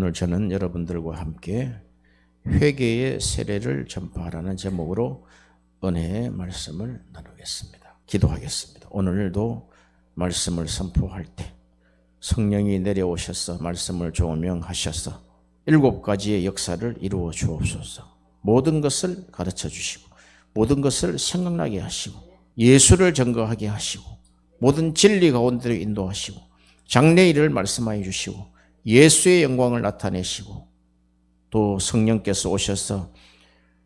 오늘 저는 여러분들과 함께 회개의 세례를 전파하라는 제목으로 은혜의 말씀을 나누겠습니다. 기도하겠습니다. 오늘도 말씀을 선포할 때 성령이 내려오셔서 말씀을 조명하셔서 7가지의 역사를 이루어 주옵소서. 모든 것을 가르쳐 주시고 모든 것을 생각나게 하시고 예수를 증거하게 하시고 모든 진리 가운데로 인도하시고 장래일을 말씀하여 주시고 예수의 영광을 나타내시고 또 성령께서 오셔서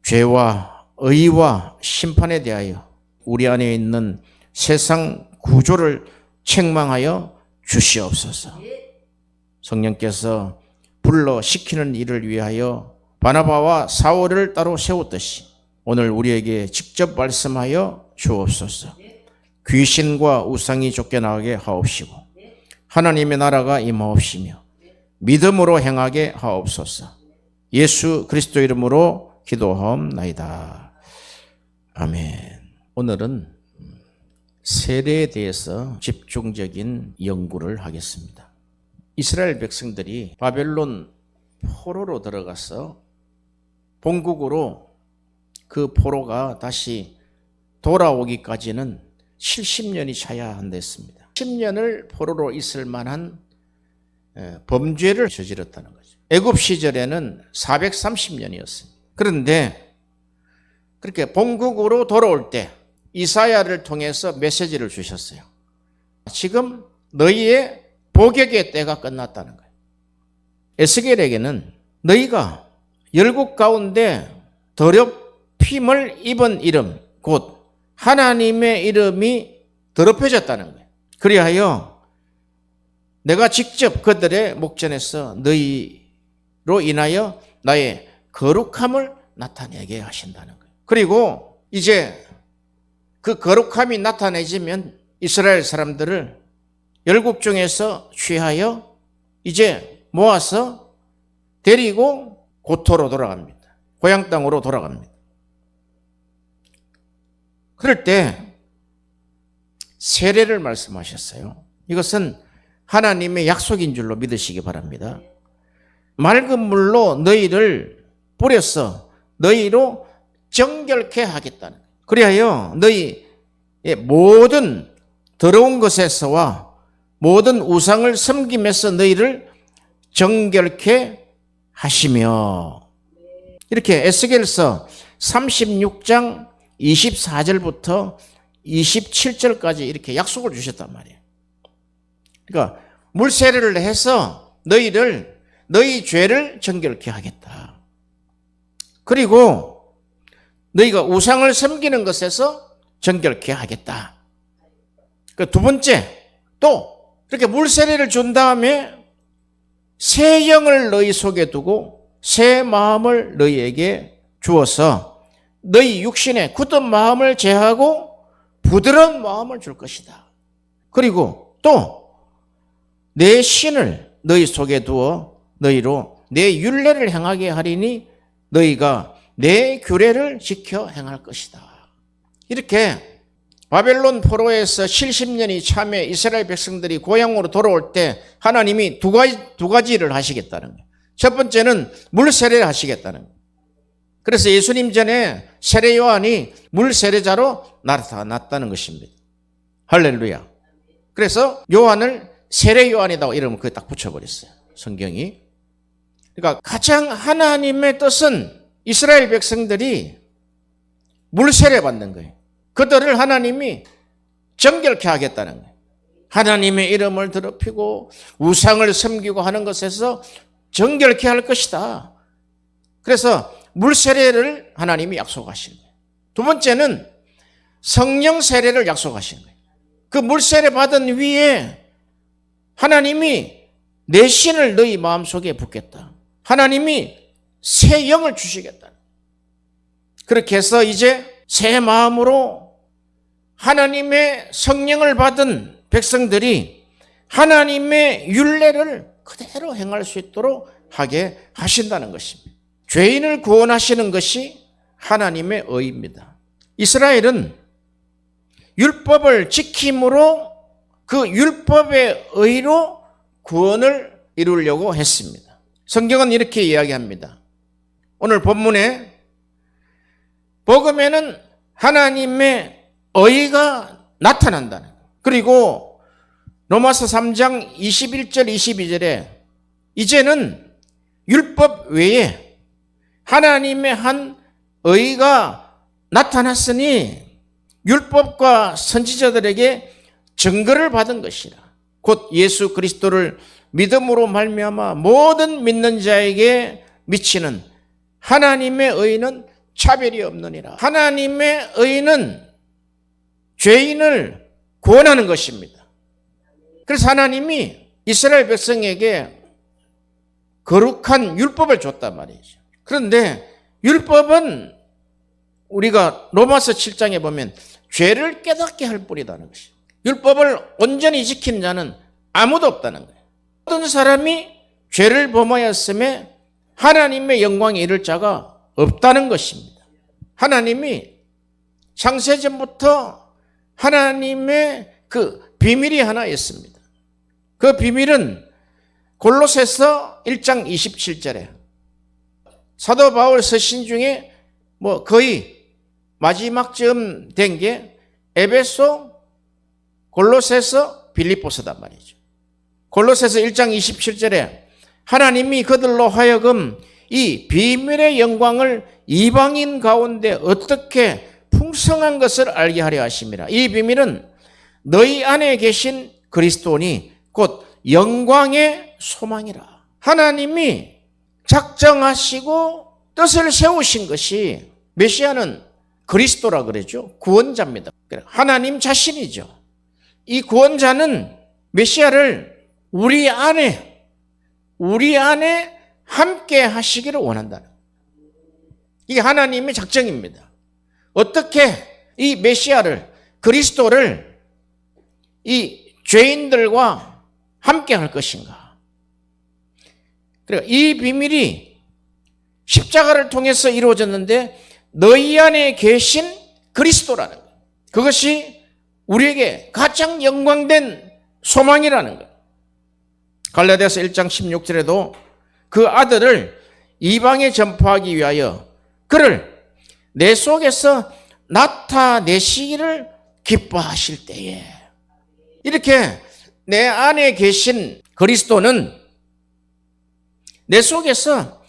죄와 의와 심판에 대하여 우리 안에 있는 세상 구조를 책망하여 주시옵소서. 성령께서 불러 시키는 일을 위하여 바나바와 사울을 따로 세웠듯이 오늘 우리에게 직접 말씀하여 주옵소서. 귀신과 우상이 쫓겨나게 하옵시고 하나님의 나라가 임하옵시며 믿음으로 행하게 하옵소서. 예수 그리스도 이름으로 기도하옵나이다. 아멘. 오늘은 세례에 대해서 집중적인 연구를 하겠습니다. 이스라엘 백성들이 바벨론 포로로 들어가서 본국으로 그 포로가 다시 돌아오기까지는 70년이 차야 한댔습니다. 10년을 포로로 있을 만한 범죄를 저질렀다는 거죠. 애굽 시절에는 430년이었습니다. 그런데 그렇게 본국으로 돌아올 때 이사야를 통해서 메시지를 주셨어요. 지금 너희의 복역의 때가 끝났다는 거예요. 에스겔에게는 너희가 열국 가운데 더럽힘을 입은 이름 곧 하나님의 이름이 더럽혀졌다는 거예요. 그리하여 내가 직접 그들의 목전에서 너희로 인하여 나의 거룩함을 나타내게 하신다는 거예요. 그리고 이제 그 거룩함이 나타내지면 이스라엘 사람들을 열국 중에서 취하여 이제 모아서 데리고 고토로 돌아갑니다. 고향 땅으로 돌아갑니다. 그럴 때 세례를 말씀하셨어요. 이것은 하나님의 약속인 줄로 믿으시기 바랍니다. 맑은 물로 너희를 뿌려서 너희로 정결케 하겠다는 거예요. 그리하여 너희의 모든 더러운 것에서와 모든 우상을 섬김에서 너희를 정결케 하시며 이렇게 에스겔서 36장 24절부터 27절까지 이렇게 약속을 주셨단 말이에요. 그러니까 물세례를 해서 너희 죄를 정결케 하겠다. 그리고 너희가 우상을 섬기는 것에서 정결케 하겠다. 그 두 번째, 또 그렇게 물세례를 준 다음에 새 영을 너희 속에 두고 새 마음을 너희에게 주어서 너희 육신의 굳은 마음을 제하고 부드러운 마음을 줄 것이다. 그리고 또 내 신을 너희 속에 두어 너희로 내 율례를 행하게 하리니 너희가 내 규례를 지켜 행할 것이다. 이렇게 바벨론 포로에서 70년이 참에 이스라엘 백성들이 고향으로 돌아올 때 하나님이 두 가지를 하시겠다는 거예요. 첫 번째는 물세례를 하시겠다는 거예요. 그래서 예수님 전에 세례 요한이 물세례자로 나타났다는 것입니다. 할렐루야. 그래서 요한을 세례 요한이라고 이름을 그에 딱 붙여버렸어요. 성경이. 그러니까 가장 하나님의 뜻은 이스라엘 백성들이 물세례 받는 거예요. 그들을 하나님이 정결케 하겠다는 거예요. 하나님의 이름을 더럽히고 우상을 섬기고 하는 것에서 정결케 할 것이다. 그래서 물세례를 하나님이 약속하신 거예요. 두 번째는 성령 세례를 약속하신 거예요. 그 물세례 받은 위에 하나님이 내 신을 너희 마음속에 붓겠다. 하나님이 새 영을 주시겠다. 그렇게 해서 이제 새 마음으로 하나님의 성령을 받은 백성들이 하나님의 율례를 그대로 행할 수 있도록 하게 하신다는 것입니다. 죄인을 구원하시는 것이 하나님의 의입니다. 이스라엘은 율법을 지킴으로 그 율법의 의로 구원을 이루려고 했습니다. 성경은 이렇게 이야기합니다. 오늘 본문에 복음에는 하나님의 의가 나타난다는 거예요. 그리고 로마서 3장 21절 22절에 이제는 율법 외에 하나님의 한 의가 나타났으니 율법과 선지자들에게 증거를 받은 것이라. 곧 예수 그리스도를 믿음으로 말미암아 모든 믿는 자에게 미치는 하나님의 의는 차별이 없느니라. 하나님의 의는 죄인을 구원하는 것입니다. 그래서 하나님이 이스라엘 백성에게 거룩한 율법을 줬단 말이죠. 그런데 율법은 우리가 로마서 7장에 보면 죄를 깨닫게 할 뿐이라는 것이죠. 율법을 온전히 지킨 자는 아무도 없다는 거예요. 모든 사람이 죄를 범하였음에 하나님의 영광에 이를 자가 없다는 것입니다. 하나님이 창세전부터 하나님의 그 비밀이 하나 있습니다. 그 비밀은 골로새서 1장 27절에 사도 바울 서신 중에 거의 마지막쯤 된 게 에베소, 골로새서, 빌립보서단 말이죠. 골로새서 1장 27절에 하나님이 그들로 하여금 이 비밀의 영광을 이방인 가운데 어떻게 풍성한 것을 알게 하려 하심이라. 이 비밀은 너희 안에 계신 그리스도니 곧 영광의 소망이라. 하나님이 작정하시고 뜻을 세우신 것이 메시아는 그리스도라 그러죠. 구원자입니다. 하나님 자신이죠. 이 구원자는 메시아를 우리 안에 함께 하시기를 원한다는 거예요. 이게 하나님의 작정입니다. 어떻게 이 메시아를, 그리스도를 이 죄인들과 함께 할 것인가. 그리고 이 비밀이 십자가를 통해서 이루어졌는데 너희 안에 계신 그리스도라는 거예요. 그것이 우리에게 가장 영광된 소망이라는 거예요. 갈라디아서 1장 16절에도 그 아들을 이방에 전파하기 위하여 그를 내 속에서 나타내시기를 기뻐하실 때에, 이렇게 내 안에 계신 그리스도는 내 속에서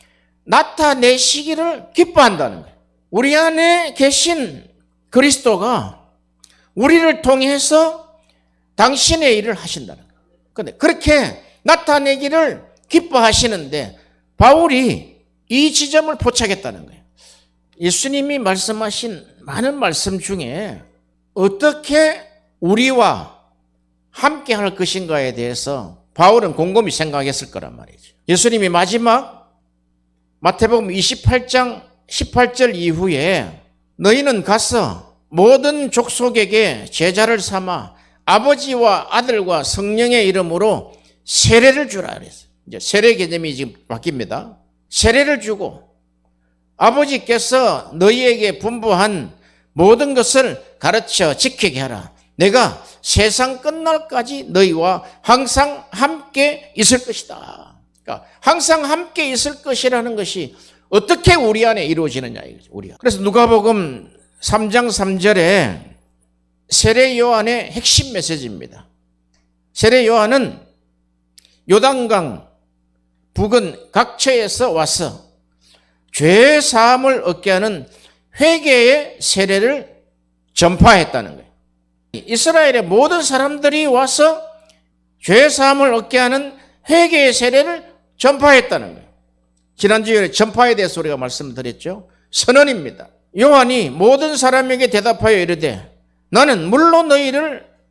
나타내시기를 기뻐한다는 거예요. 우리 안에 계신 그리스도가 우리를 통해서 당신의 일을 하신다는 거예요. 그런데 그렇게 나타내기를 기뻐하시는데 바울이 이 지점을 포착했다는 거예요. 예수님이 말씀하신 많은 말씀 중에 어떻게 우리와 함께 할 것인가에 대해서 바울은 곰곰이 생각했을 거란 말이죠. 예수님이 마지막 마태복음 28장 18절 이후에 너희는 가서 모든 족속에게 제자를 삼아 아버지와 아들과 성령의 이름으로 세례를 주라 그랬어요. 이제 세례 개념이 지금 바뀝니다. 세례를 주고 아버지께서 너희에게 분부한 모든 것을 가르쳐 지키게 하라. 내가 세상 끝날까지 너희와 항상 함께 있을 것이다. 그러니까 항상 함께 있을 것이라는 것이 어떻게 우리 안에 이루어지느냐 이거죠. 우리가. 그래서 누가복음 3장 3절에 세례 요한의 핵심 메시지입니다. 세례 요한은 요단강 부근 각처에서 와서 죄 사함을 얻게 하는 회개의 세례를 전파했다는 거예요. 이스라엘의 모든 사람들이 와서 죄 사함을 얻게 하는 회개의 세례를 전파했다는 거예요. 지난주에 전파에 대해서 우리가 말씀드렸죠. 선언입니다. 요한이 모든 사람에게 대답하여 이르되 나는 물로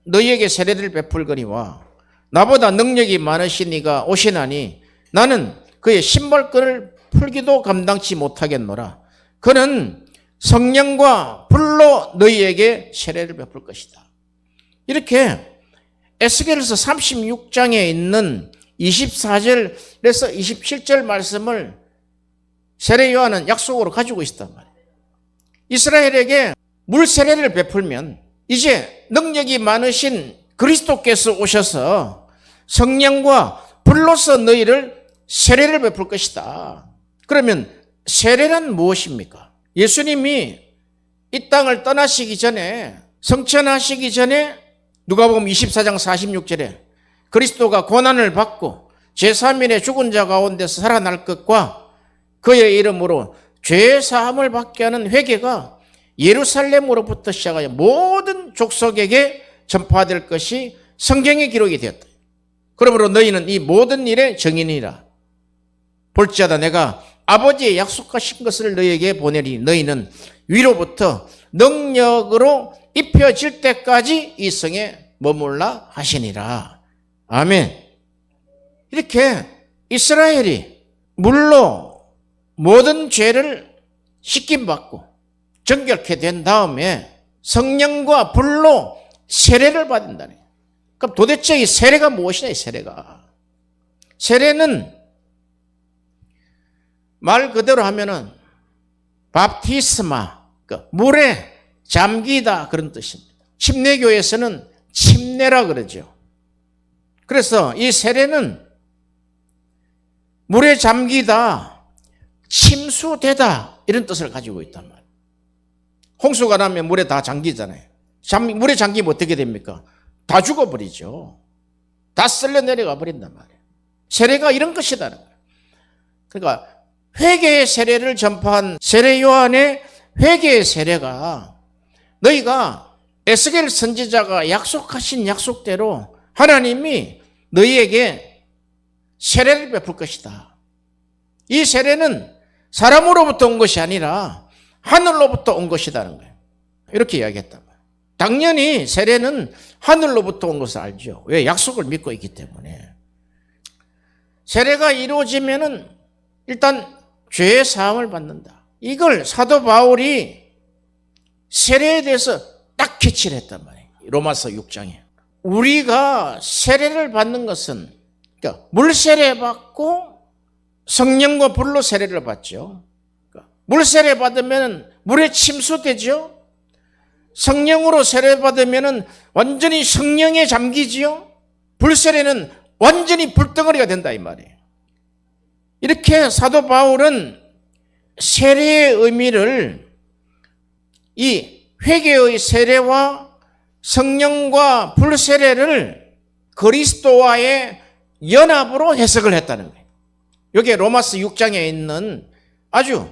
너희에게 세례를 베풀거니와 나보다 능력이 많으신 이가 오시나니 나는 그의 신발끈을 풀기도 감당치 못하겠노라. 그는 성령과 불로 너희에게 세례를 베풀 것이다. 이렇게 에스겔서 36장에 있는 24절에서 27절 말씀을 세례 요한은 약속으로 가지고 있단 말이에요. 이스라엘에게 물 세례를 베풀면 이제 능력이 많으신 그리스도께서 오셔서 성령과 불로서 너희를 세례를 베풀 것이다. 그러면 세례란 무엇입니까? 예수님이 이 땅을 떠나시기 전에, 성천하시기 전에 누가복음 24장 46절에 그리스도가 고난을 받고 제3일에 죽은 자 가운데서 살아날 것과 그의 이름으로 죄 사함을 받게 하는 회개가 예루살렘으로부터 시작하여 모든 족속에게 전파될 것이 성경에 기록이 되었다. 그러므로 너희는 이 모든 일의 증인이라. 볼지어다 내가 아버지의 약속하신 것을 너희에게 보내리. 너희는 위로부터 능력으로 입혀질 때까지 이 성에 머물라 하시니라. 아멘. 이렇게 이스라엘이 물로 모든 죄를 씻김받고 정결케 된 다음에 성령과 불로 세례를 받는다는 거예요. 그럼 도대체 이 세례가 무엇이냐, 이 세례가. 세례는 말 그대로 하면은 밥티스마, 물에 잠기다 그런 뜻입니다. 침례교에서는 침례라 그러죠. 그래서 이 세례는 물에 잠기다, 침수되다 이런 뜻을 가지고 있단 말이에요. 홍수가 나면 물에 다 잠기잖아요. 물에 잠기면 어떻게 됩니까? 다 죽어버리죠. 다 쓸려 내려가 버린단 말이에요. 세례가 이런 것이다는 거예요. 그러니까 회개의 세례를 전파한 세례 요한의 회개의 세례가 너희가 에스겔 선지자가 약속하신 약속대로 하나님이 너희에게 세례를 베풀 것이다. 이 세례는 사람으로부터 온 것이 아니라 하늘로부터 온 것이라는 거예요. 이렇게 이야기했단 말이에요. 당연히 세례는 하늘로부터 온 것을 알죠. 왜? 약속을 믿고 있기 때문에. 세례가 이루어지면은 일단 죄의 사함을 받는다. 이걸 사도 바울이 세례에 대해서 딱 캐치를 했단 말이에요. 로마서 6장에. 우리가 세례를 받는 것은, 그러니까 물세례 받고 성령과 불로 세례를 받죠. 그러니까 물세례 받으면 물에 침수되죠. 성령으로 세례 받으면 완전히 성령에 잠기지요. 불세례는 완전히 불덩어리가 된다 이 말이에요. 이렇게 사도 바울은 세례의 의미를 이 회개의 세례와 성령과 불세례를 그리스도와의 연합으로 해석을 했다는 거예요. 여기에 로마서 6장에 있는 아주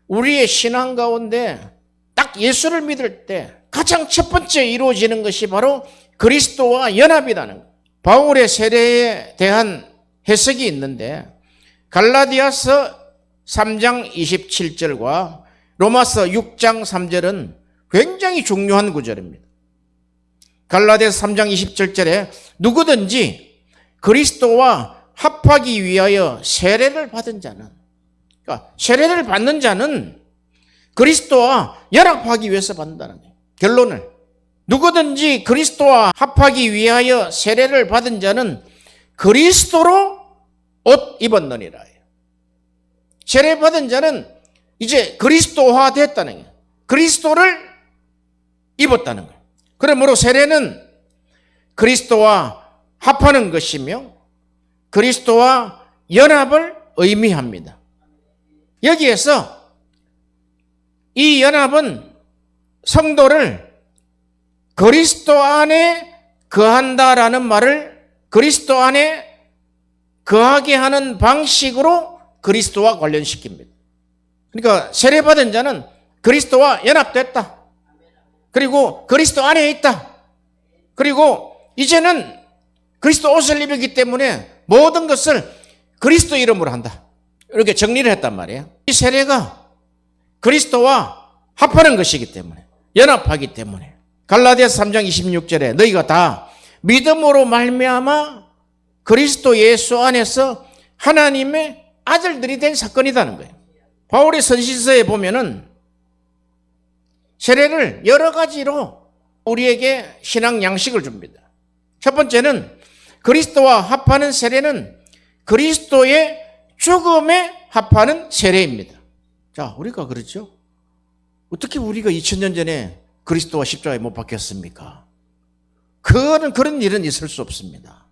우리의 신앙 가운데 딱 예수를 믿을 때 가장 첫 번째 이루어지는 것이 바로 그리스도와 연합이라는 거예요. 바울의 세례에 대한 해석이 있는데 갈라디아서 3장 27절과 로마서 6장 3절은 굉장히 중요한 구절입니다. 갈라디아서 3장 27절에 누구든지 그리스도와 합하기 위하여 세례를 받은 자는, 그러니까 세례를 받는 자는 그리스도와 연합하기 위해서 받는다는 거예요. 결론을 누구든지 그리스도와 합하기 위하여 세례를 받은 자는 그리스도로 옷 입었느니라. 세례 받은 자는 이제 그리스도화 됐다는 거예요. 그리스도를 입었다는 거예요. 그러므로 세례는 그리스도와 합하는 것이며 그리스도와 연합을 의미합니다. 여기에서 이 연합은 성도를 그리스도 안에 거한다라는 말을 그리스도 안에 거하게 하는 방식으로 그리스도와 관련시킵니다. 그러니까 세례받은 자는 그리스도와 연합됐다. 그리고 그리스도 안에 있다. 그리고 이제는 그리스도 옷을 입었기 때문에 모든 것을 그리스도 이름으로 한다. 이렇게 정리를 했단 말이에요. 이 세례가 그리스도와 합하는 것이기 때문에, 연합하기 때문에 갈라디아서 3장 26절에 너희가 다 믿음으로 말미암아 그리스도 예수 안에서 하나님의 아들들이 된 사건이라는 거예요. 바울의 선지서에 보면은 세례를 여러 가지로 우리에게 신앙 양식을 줍니다. 첫 번째는 그리스도와 합하는 세례는 그리스도의 죽음에 합하는 세례입니다. 자, 우리가 그렇죠? 어떻게 우리가 2000년 전에 그리스도와 십자가에 못 박혔습니까? 그런 일은 있을 수 없습니다.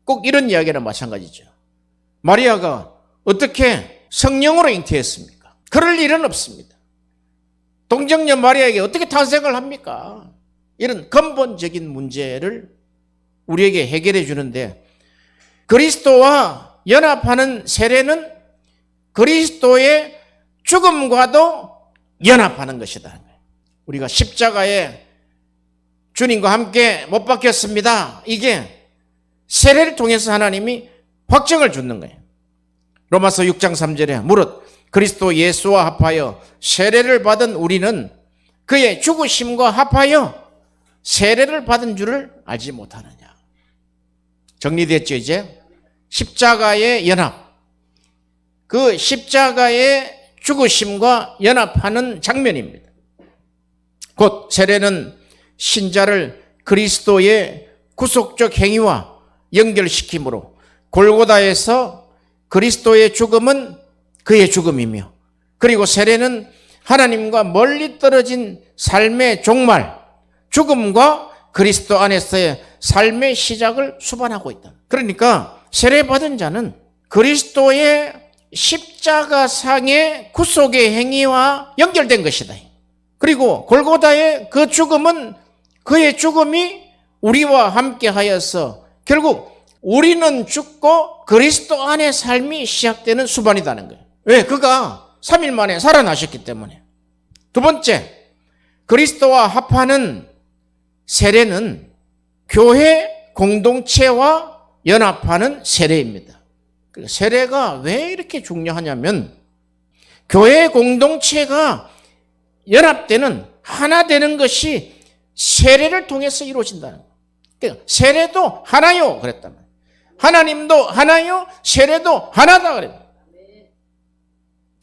꼭 이런 이야기는 마찬가지죠. 마리아가 어떻게 성령으로 잉태했습니까? 그럴 일은 없습니다. 동정녀 마리아에게 어떻게 탄생을 합니까? 이런 근본적인 문제를 우리에게 해결해 주는데, 그리스도와 연합하는 세례는 그리스도의 죽음과도 연합하는 것이다. 우리가 십자가에 주님과 함께 못 박혔습니다. 이게 세례를 통해서 하나님이 확정을 주는 거예요. 로마서 6장 3절에 무릇 그리스도 예수와 합하여 세례를 받은 우리는 그의 죽으심과 합하여 세례를 받은 줄을 알지 못하느냐. 정리됐죠, 이제? 십자가의 연합. 그 십자가의 죽으심과 연합하는 장면입니다. 곧 세례는 신자를 그리스도의 구속적 행위와 연결시키므로 골고다에서 그리스도의 죽음은 그의 죽음이며, 그리고 세례는 하나님과 멀리 떨어진 삶의 종말, 죽음과 그리스도 안에서의 삶의 시작을 수반하고 있다. 그러니까 세례받은 자는 그리스도의 십자가상의 구속의 행위와 연결된 것이다. 그리고 골고다의 그 죽음은 그의 죽음이 우리와 함께 하여서 결국 우리는 죽고 그리스도 안의 삶이 시작되는 수반이라는 거예요. 왜? 그가 3일 만에 살아나셨기 때문에. 두 번째, 그리스도와 합하는 세례는 교회 공동체와 연합하는 세례입니다. 세례가 왜 이렇게 중요하냐면, 교회 공동체가 연합되는, 하나 되는 것이 세례를 통해서 이루어진다는 거예요. 그러니까 세례도 하나요 그랬단 말이에요. 하나님도 하나요, 세례도 하나다 그랬어요.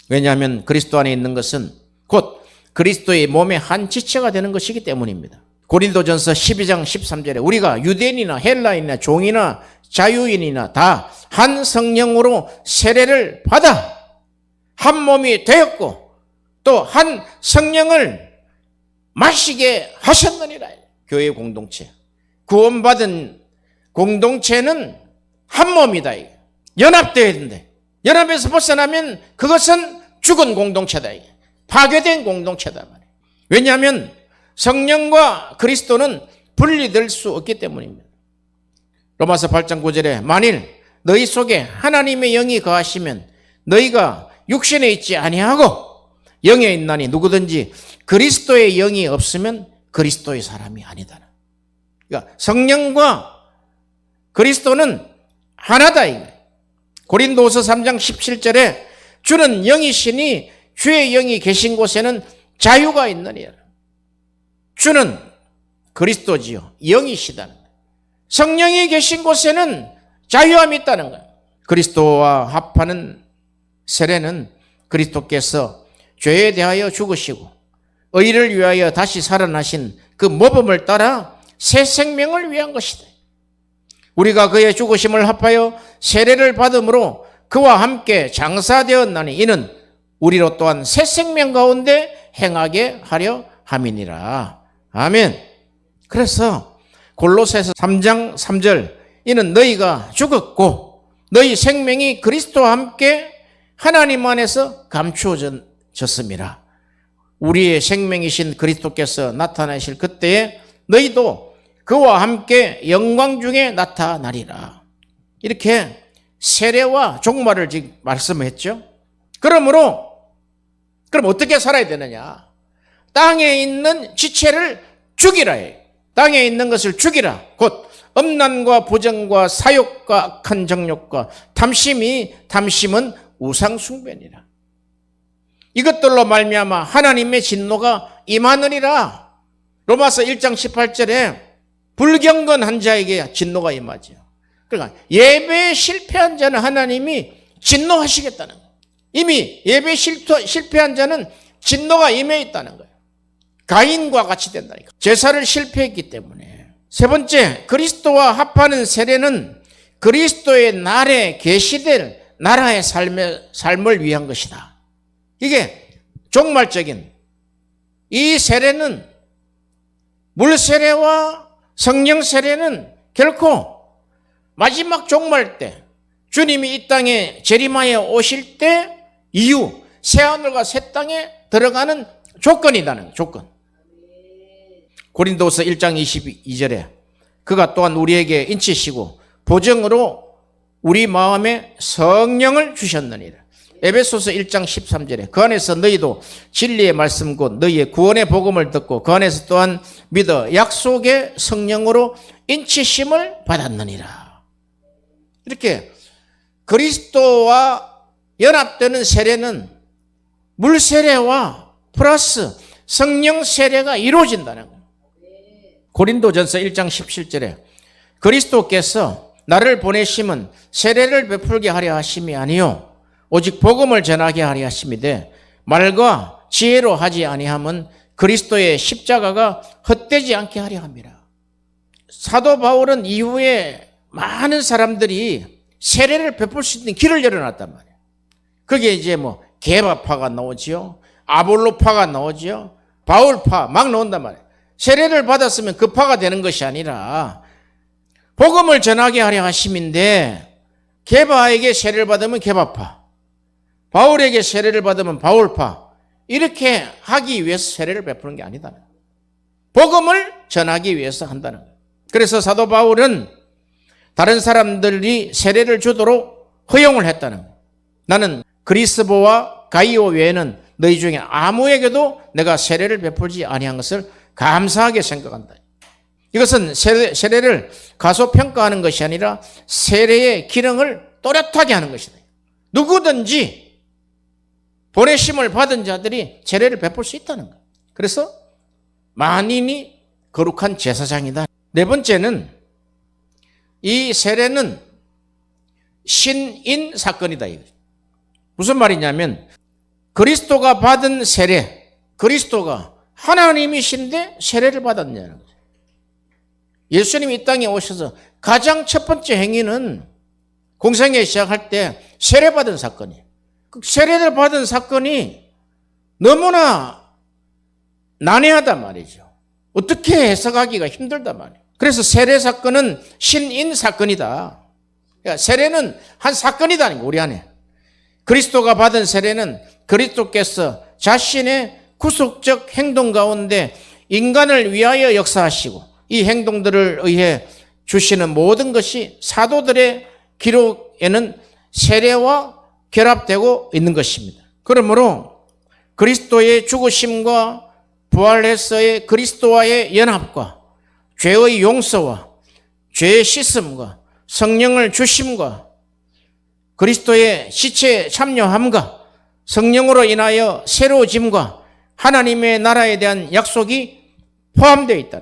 왜냐하면 그리스도 안에 있는 것은 곧 그리스도의 몸의 한 지체가 되는 것이기 때문입니다. 고린도전서 12장 13절에 우리가 유대인이나 헬라인이나 종이나 자유인이나 다 한 성령으로 세례를 받아 한 몸이 되었고 또 한 성령을 마시게 하셨느니라. 교회 공동체, 구원받은 공동체는 한 몸이다. 연합되어야 된대. 연합에서 벗어나면 그것은 죽은 공동체다. 파괴된 공동체다. 왜냐하면 성령과 그리스도는 분리될 수 없기 때문입니다. 로마서 8장 9절에 만일 너희 속에 하나님의 영이 거하시면 너희가 육신에 있지 아니하고 영에 있나니 누구든지 그리스도의 영이 없으면 그리스도의 사람이 아니다. 그러니까 성령과 그리스도는 하나다. 고린도후서 3장 17절에 주는 영이시니 주의 영이 계신 곳에는 자유가 있느니라. 주는 그리스도지요, 영이시다는 거예요. 성령이 계신 곳에는 자유함이 있다는 거예요. 그리스도와 합하는 세례는 그리스도께서 죄에 대하여 죽으시고 의를 위하여 다시 살아나신 그 모범을 따라 새 생명을 위한 것이다. 우리가 그의 죽으심을 합하여 세례를 받음으로 그와 함께 장사되었나니 이는 우리로 또한 새 생명 가운데 행하게 하려 함이니라. 아멘. 그래서 골로새서 3장 3절 이는 너희가 죽었고 너희 생명이 그리스도와 함께 하나님 안에서 감추어졌음이라. 우리의 생명이신 그리스도께서 나타나실 그때에 너희도 그와 함께 영광 중에 나타나리라. 이렇게 세례와 종말을 지금 말씀했죠. 그럼 어떻게 살아야 되느냐? 땅에 있는 지체를 죽이라 해. 땅에 있는 것을 죽이라. 곧 음란과 부정과 사욕과 악한 정욕과 탐심은 우상 숭배니라. 이것들로 말미암아 하나님의 진노가 임하느니라. 로마서 1장 18절에 불경건한 자에게 진노가 임하죠. 그러니까 예배에 실패한 자는 하나님이 진노하시겠다는 거예요. 이미 예배에 실패한 자는 진노가 임해 있다는 거예요. 가인과 같이 된다니까. 제사를 실패했기 때문에. 세 번째, 그리스도와 합하는 세례는 그리스도의 날에 계시될 나라의 삶을 위한 것이다. 이게 종말적인 이 세례는 물 세례와 성령 세례는 결코 마지막 종말 때 주님이 이 땅에 재림하에 오실 때 이후 새하늘과 새 땅에 들어가는 조건이라는 조건. 고린도서 1장 22절에 그가 또한 우리에게 인치시고 보증으로 우리 마음에 성령을 주셨느니라. 에베소서 1장 13절에 그 안에서 너희도 진리의 말씀 곧 너희의 구원의 복음을 듣고 그 안에서 또한 믿어 약속의 성령으로 인치심을 받았느니라. 이렇게 그리스도와 연합되는 세례는 물 세례와 플러스 성령 세례가 이루어진다는 거예요. 고린도전서 1장 17절에 그리스도께서 나를 보내심은 세례를 베풀게 하려 하심이 아니요 오직 복음을 전하게 하려 하심이되 말과 지혜로 하지 아니함은 그리스도의 십자가가 헛되지 않게 하려 함이라. 사도 바울은 이후에 많은 사람들이 세례를 베풀 수 있는 길을 열어놨단 말이에요. 그게 이제 뭐 게바파가 나오지요, 아볼로파가 나오지요, 바울파 막 나온단 말이에요. 세례를 받았으면 그 파가 되는 것이 아니라 복음을 전하게 하려 하심인데 게바에게 세례를 받으면 게바파, 바울에게 세례를 받으면 바울파, 이렇게 하기 위해서 세례를 베푸는 게 아니다. 복음을 전하기 위해서 한다는 거예요. 그래서 사도 바울은 다른 사람들이 세례를 주도록 허용을 했다는 거예요. 나는 그리스보와 가이오 외에는 너희 중에 아무에게도 내가 세례를 베풀지 아니한 것을 감사하게 생각한다. 이것은 세례를 가소평가하는 것이 아니라 세례의 기능을 또렷하게 하는 것이다. 누구든지 보내심을 받은 자들이 세례를 베풀 수 있다는 거예요. 그래서 만인이 거룩한 제사장이다. 네 번째는 이 세례는 신인 사건이다. 무슨 말이냐면 그리스도가 받은 세례, 그리스도가 하나님이신데 세례를 받았냐는 거죠. 예수님이 이 땅에 오셔서 가장 첫 번째 행위는 공생애 시작할 때 세례받은 사건이에요. 그 세례를 받은 사건이 너무나 난해하단 말이죠. 어떻게 해석하기가 힘들단 말이에요. 그래서 세례 사건은 신인 사건이다. 그러니까 세례는 한 사건이다. 우리 안에. 그리스도가 받은 세례는 그리스도께서 자신의 구속적 행동 가운데 인간을 위하여 역사하시고 이 행동들을 의해 주시는 모든 것이 사도들의 기록에는 세례와 결합되고 있는 것입니다. 그러므로 그리스도의 죽으심과 부활해서의 그리스도와의 연합과 죄의 용서와 죄의 씻음과 성령을 주심과 그리스도의 시체에 참여함과 성령으로 인하여 새로워짐과 하나님의 나라에 대한 약속이 포함되어 있다.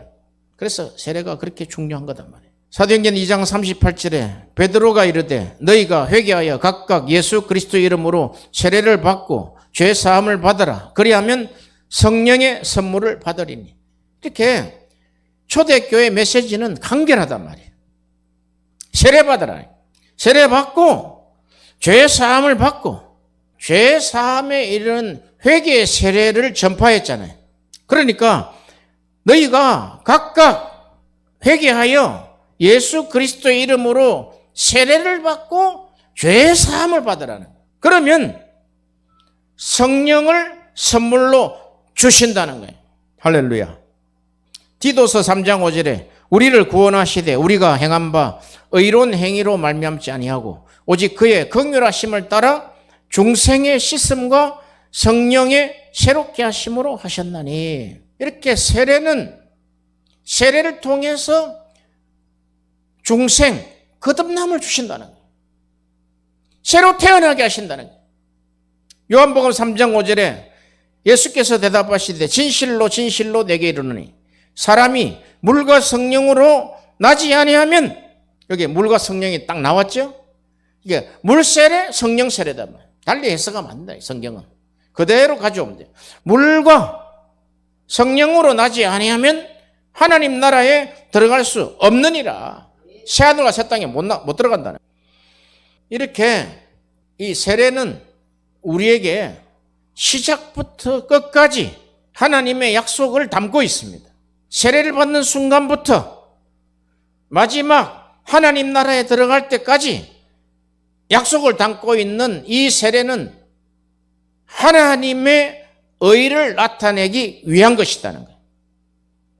그래서 세례가 그렇게 중요한 거단 말이에요. 사도행전 2장 38절에 베드로가 이르되 너희가 회개하여 각각 예수 그리스도의 이름으로 세례를 받고 죄 사함을 받아라. 그리하면 성령의 선물을 받으리니. 이렇게 초대교회 메시지는 간결하단 말이에요. 세례 받아라. 세례 받고 죄 사함을 받고 죄 사함에 이르는 회개의 세례를 전파했잖아요. 그러니까 너희가 각각 회개하여 예수 그리스도의 이름으로 세례를 받고 죄 사함을 받으라는 거예요. 그러면 성령을 선물로 주신다는 거예요. 할렐루야. 디도서 3장 5절에 우리를 구원하시되 우리가 행한 바 의로운 행위로 말미암지 아니하고 오직 그의 긍휼하심을 따라 중생의 씻음과 성령의 새롭게 하심으로 하셨나니. 이렇게 세례는 세례를 통해서 중생, 거듭남을 주신다는 거예요. 새로 태어나게 하신다는 거예요. 요한복음 3장 5절에 예수께서 대답하시되 진실로 진실로 내게 이르노니 사람이 물과 성령으로 나지 아니하면, 여기 물과 성령이 딱 나왔죠? 이게 물세례, 성령세례다. 달리 해석하면 안 돼, 성경은. 그대로 가져오면 돼요. 물과 성령으로 나지 아니하면 하나님 나라에 들어갈 수 없느니라. 새하늘과 새 땅에 못 들어간다는. 이렇게 이 세례는 우리에게 시작부터 끝까지 하나님의 약속을 담고 있습니다. 세례를 받는 순간부터 마지막 하나님 나라에 들어갈 때까지 약속을 담고 있는 이 세례는 하나님의 의를 나타내기 위한 것이라는 거예요.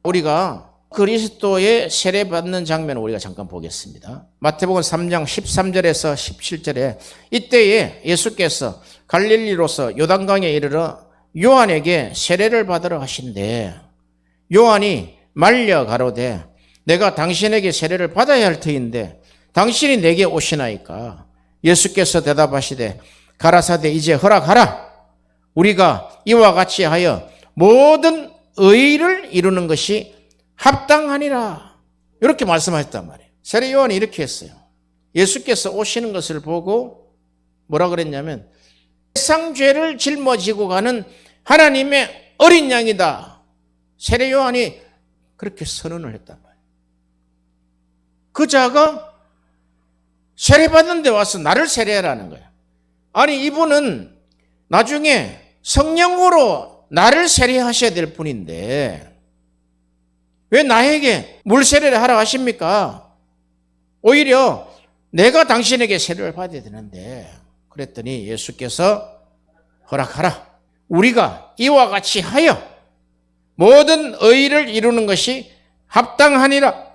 우리가 그리스도의 세례받는 장면을 우리가 잠깐 보겠습니다. 마태복음 3장 13절에서 17절에 이때에 예수께서 갈릴리로서 요단강에 이르러 요한에게 세례를 받으러 하신대 요한이 말려 가로되 내가 당신에게 세례를 받아야 할 터인데 당신이 내게 오시나이까. 예수께서 대답하시되 가라사대 이제 허락하라. 우리가 이와 같이 하여 모든 의를 이루는 것이 합당하니라. 이렇게 말씀하셨단 말이에요. 세례 요한이 이렇게 했어요. 예수께서 오시는 것을 보고 뭐라 그랬냐면 세상 죄를 짊어지고 가는 하나님의 어린 양이다. 세례 요한이 그렇게 선언을 했단 말이에요. 그 자가 세례받는 데 와서 나를 세례하라는 거예요. 아니 이분은 나중에 성령으로 나를 세례하셔야 될 분인데 왜 나에게 물 세례를 하라 하십니까? 오히려 내가 당신에게 세례를 받아야 되는데 그랬더니 예수께서 허락하라. 우리가 이와 같이 하여 모든 의를 이루는 것이 합당하니라.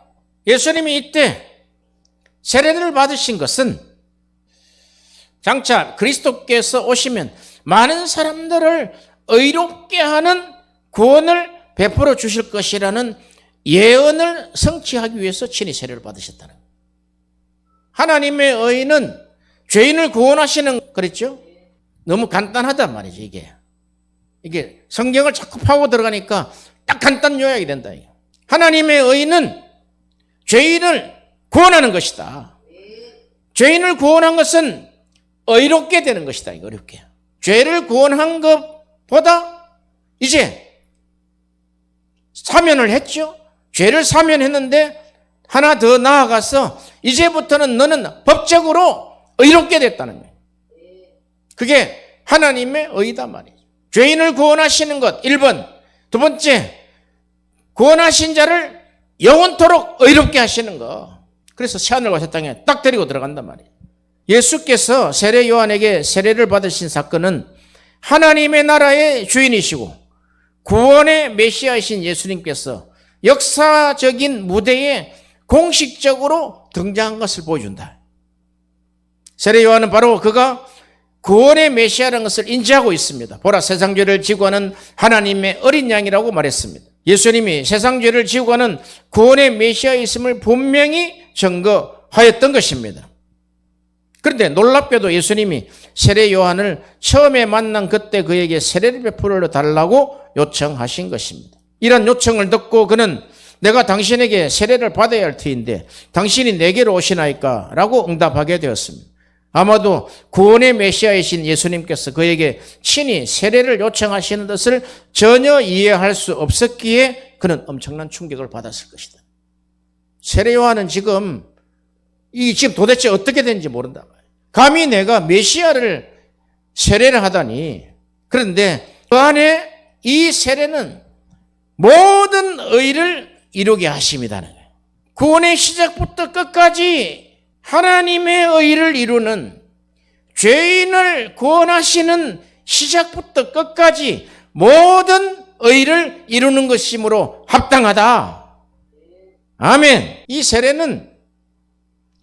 예수님이 이때 세례를 받으신 것은 장차 그리스도께서 오시면 많은 사람들을 의롭게 하는 구원을 베풀어 주실 것이라는 예언을 성취하기 위해서 친히 세례를 받으셨다는 거예요. 하나님의 의는 죄인을 구원하시는 그랬죠? 너무 간단하단 말이죠. 이게 성경을 자꾸 파고 들어가니까 딱 간단 요약이 된다. 하나님의 의는 죄인을 구원하는 것이다. 죄인을 구원한 것은 의롭게 되는 것이다. 어렵게. 죄를 구원한 것보다 이제 사면을 했죠. 죄를 사면했는데 하나 더 나아가서 이제부터는 너는 법적으로 의롭게 됐다는 거예요. 그게 하나님의 의다 말이죠. 죄인을 구원하시는 것 1번. 두 번째, 구원하신 자를 영원토록 의롭게 하시는 거. 그래서 새하늘과 새 땅에 딱 데리고 들어간단 말이에요. 예수께서 세례 요한에게 세례를 받으신 사건은 하나님의 나라의 주인이시고 구원의 메시아이신 예수님께서 역사적인 무대에 공식적으로 등장한 것을 보여준다. 세례 요한은 바로 그가 구원의 메시아라는 것을 인지하고 있습니다. 보라, 세상 죄를 지고 가는 하나님의 어린 양이라고 말했습니다. 예수님이 세상 죄를 지고 가는 구원의 메시아있음을 분명히 증거하였던 것입니다. 그런데 놀랍게도 예수님이 세례 요한을 처음에 만난 그때 그에게 세례를 베풀어 달라고 요청하신 것입니다. 이런 요청을 듣고 그는 내가 당신에게 세례를 받아야 할 터인데 당신이 내게로 오시나이까? 라고 응답하게 되었습니다. 아마도 구원의 메시아이신 예수님께서 그에게 친히 세례를 요청하시는 것을 전혀 이해할 수 없었기에 그는 엄청난 충격을 받았을 것이다. 세례 요한은 지금 도대체 어떻게 되는지 모른다. 감히 내가 메시아를 세례를 하다니. 그런데 그 안에 이 세례는 모든 의를 이루게 하심이라는 거예요. 구원의 시작부터 끝까지 하나님의 의를 이루는, 죄인을 구원하시는 시작부터 끝까지 모든 의를 이루는 것이므로 합당하다. 아멘. 이 세례는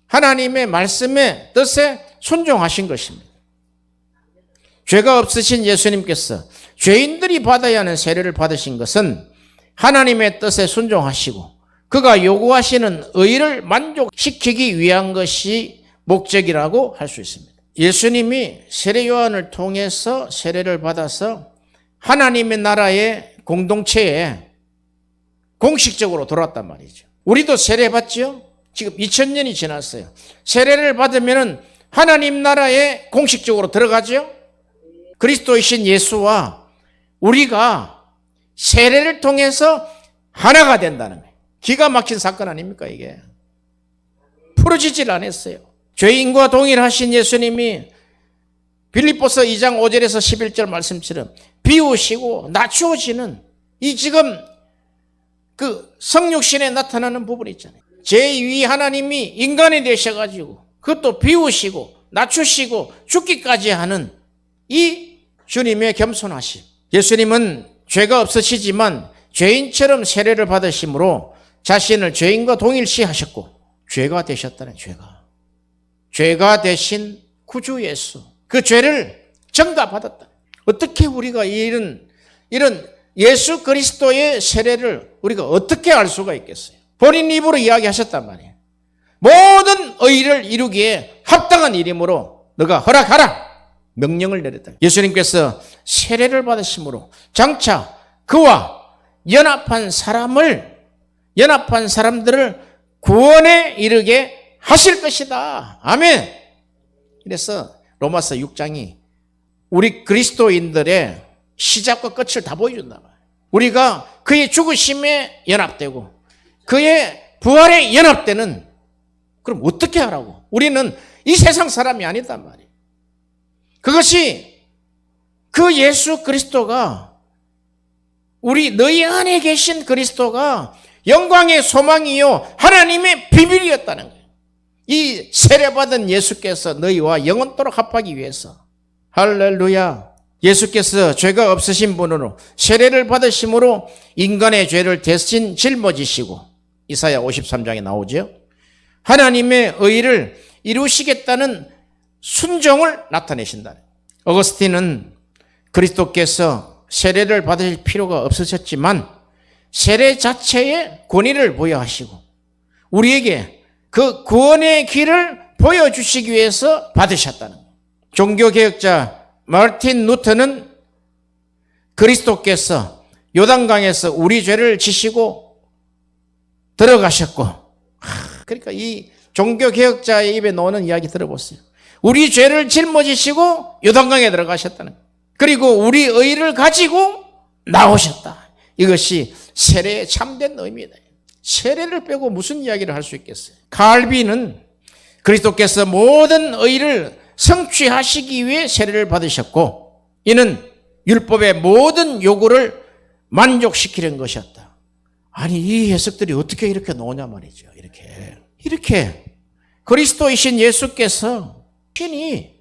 하나님의 말씀의 뜻에 순종하신 것입니다. 죄가 없으신 예수님께서 죄인들이 받아야 하는 세례를 받으신 것은 하나님의 뜻에 순종하시고 그가 요구하시는 의를 만족시키기 위한 것이 목적이라고 할 수 있습니다. 예수님이 세례 요한을 통해서 세례를 받아서 하나님의 나라의 공동체에 공식적으로 들어왔단 말이죠. 우리도 세례 받죠? 지금 2000년이 지났어요. 세례를 받으면 하나님 나라에 공식적으로 들어가죠? 그리스도이신 예수와 우리가 세례를 통해서 하나가 된다는 거예요. 기가 막힌 사건 아닙니까 이게? 풀어지질 않았어요. 죄인과 동일하신 예수님이 빌립보서 2장 5절에서 11절 말씀처럼 비우시고 낮추어지는 이 지금 그 성육신에 나타나는 부분이 있잖아요. 제2 하나님이 인간이 되셔가지고 그것도 비우시고 낮추시고 죽기까지 하는 이 주님의 겸손하심. 예수님은 죄가 없으시지만 죄인처럼 세례를 받으심으로 자신을 죄인과 동일시하셨고 죄가 되셨다는 죄가 되신 구주 예수, 그 죄를 전가받았다. 어떻게 우리가 이런 예수 그리스도의 세례를 우리가 어떻게 알 수가 있겠어요? 본인 입으로 이야기하셨단 말이에요. 모든 의를 이루기에 합당한 이름으로 너가 허락하라 명령을 내렸다. 예수님께서 세례를 받으심으로 장차 그와 연합한 사람들을 구원에 이르게 하실 것이다. 아멘. 그래서 로마서 6장이 우리 그리스도인들의 시작과 끝을 다 보여준다. 우리가 그의 죽으심에 연합되고 그의 부활에 연합되는, 그럼 어떻게 하라고? 우리는 이 세상 사람이 아니단 말이에요. 그것이 그 예수 그리스도가, 너희 안에 계신 그리스도가 영광의 소망이요 하나님의 비밀이었다는 거예요. 이 세례받은 예수께서 너희와 영원토록 합하기 위해서, 할렐루야, 예수께서 죄가 없으신 분으로 세례를 받으심으로 인간의 죄를 대신 짊어지시고, 이사야 53장에 나오죠. 하나님의 의를 이루시겠다는 순종을 나타내신다. 어거스틴은 그리스도께서 세례를 받을 필요가 없으셨지만 세례 자체의 권위를 부여하시고 우리에게 그 구원의 길을 보여주시기 위해서 받으셨다는 거예요. 종교개혁자 마르틴 루터는 그리스도께서 요단강에서 우리 죄를 지시고 들어가셨고, 그러니까 이 종교개혁자의 입에 나오는 이야기 들어보세요. 우리 죄를 짊어지시고 요단강에 들어가셨다는 거예요. 그리고 우리 의를 가지고 나오셨다. 이것이 세례의 참된 의미다. 세례를 빼고 무슨 이야기를 할 수 있겠어요? 칼빈은 그리스도께서 모든 의를 성취하시기 위해 세례를 받으셨고 이는 율법의 모든 요구를 만족시키는 것이었다. 아니, 이 해석들이 어떻게 이렇게 나오냐 말이죠. 이렇게 그리스도이신 예수께서 신이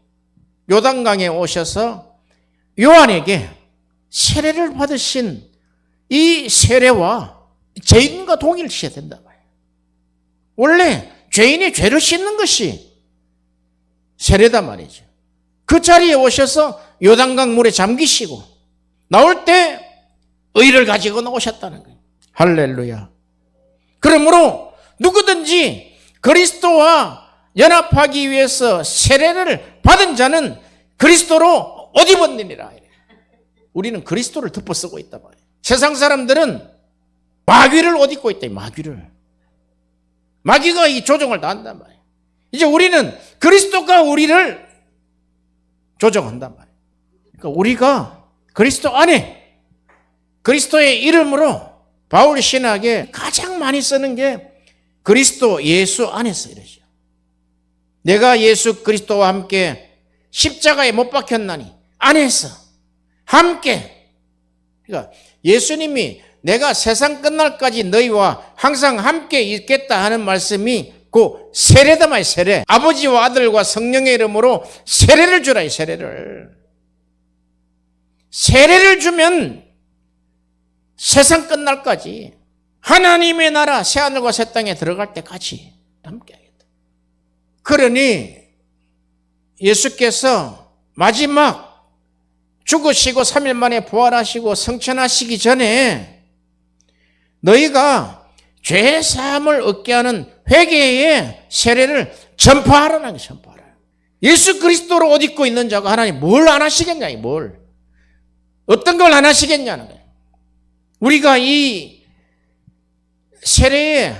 요단강에 오셔서 요한에게 세례를 받으신 이 세례와 죄인과 동일시해야 된다 말이에요. 원래 죄인이 죄를 씻는 것이 세례단 말이죠. 그 자리에 오셔서 요단강 물에 잠기시고 나올 때 의를 가지고 나오셨다는 거예요. 할렐루야. 그러므로 누구든지 그리스도와 연합하기 위해서 세례를 받은 자는 그리스도로 옷 입었느니라. 우리는 그리스도를 덮어쓰고 있단 말이에요. 세상 사람들은 마귀를 옷 입고 있다. 마귀가 이 조종을 다 한단 말이에요. 이제 우리는 그리스도가 우리를 조종한단 말이에요. 그러니까 우리가 그리스도 안에, 그리스도의 이름으로 바울 신학에 가장 많이 쓰는 게 그리스도 예수 안에서 이러죠. 내가 예수 그리스도와 함께 십자가에 못 박혔나니 안에서 함께. 그러니까 예수님이 내가 세상 끝날까지 너희와 항상 함께 있겠다 하는 말씀이 그 세례다 말이에요. 세례. 아버지와 아들과 성령의 이름으로 세례를 주라. 이 세례를 주면 세상 끝날까지 하나님의 나라 새하늘과 새 땅에 들어갈 때까지 함께 하겠다. 그러니 예수께서 마지막 죽으시고 3일 만에 부활하시고 성천하시기 전에 너희가 죄 사함을 얻게 하는 회개의 세례를 전파하라는 거예요. 전파하라. 예수 그리스도로 옷 입고 있는 자가 하나님 뭘 안 하시겠냐. 어떤 걸 안 하시겠냐는 거예요. 우리가 이 세례의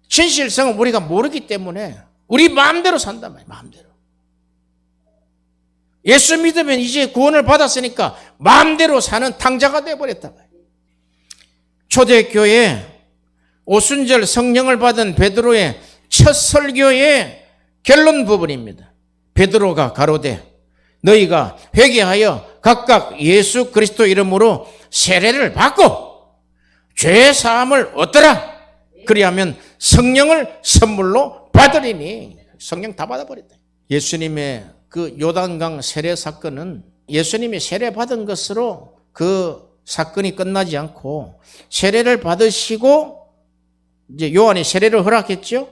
진실성을 우리가 모르기 때문에 우리 마음대로 산단 말이에요. 마음대로. 예수 믿으면 이제 구원을 받았으니까 마음대로 사는 탕자가 되어버렸단 말이에요. 초대교회 오순절 성령을 받은 베드로의 첫 설교의 결론 부분입니다. 베드로가 가로되 너희가 회개하여 각각 예수 그리스도 이름으로 세례를 받고 죄 사함을 얻더라. 그리하면 성령을 선물로 받으리니. 성령 다 받아버렸다. 예수님의 그 요단강 세례 사건은 예수님이 세례 받은 것으로 그 사건이 끝나지 않고 세례를 받으시고 이제 요한이 세례를 허락했죠.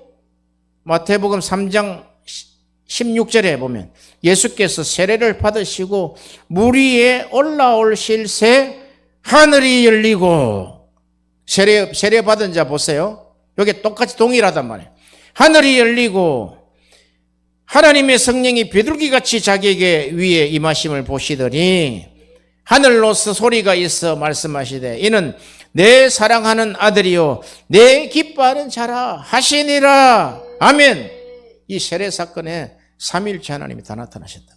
마태복음 3장 16절에 보면 예수께서 세례를 받으시고 물 위에 올라오실 새 하늘이 열리고 세례 받은 자 보세요. 여기 똑같이 동일하단 말이에요. 하늘이 열리고 하나님의 성령이 비둘기같이 자기에게 위에 임하심을 보시더니 하늘로서 소리가 있어 말씀하시되 이는 내 사랑하는 아들이요 내 기뻐하는 자라 하시니라. 아멘. 이 세례 사건에 삼위일체 하나님이 다 나타나셨다.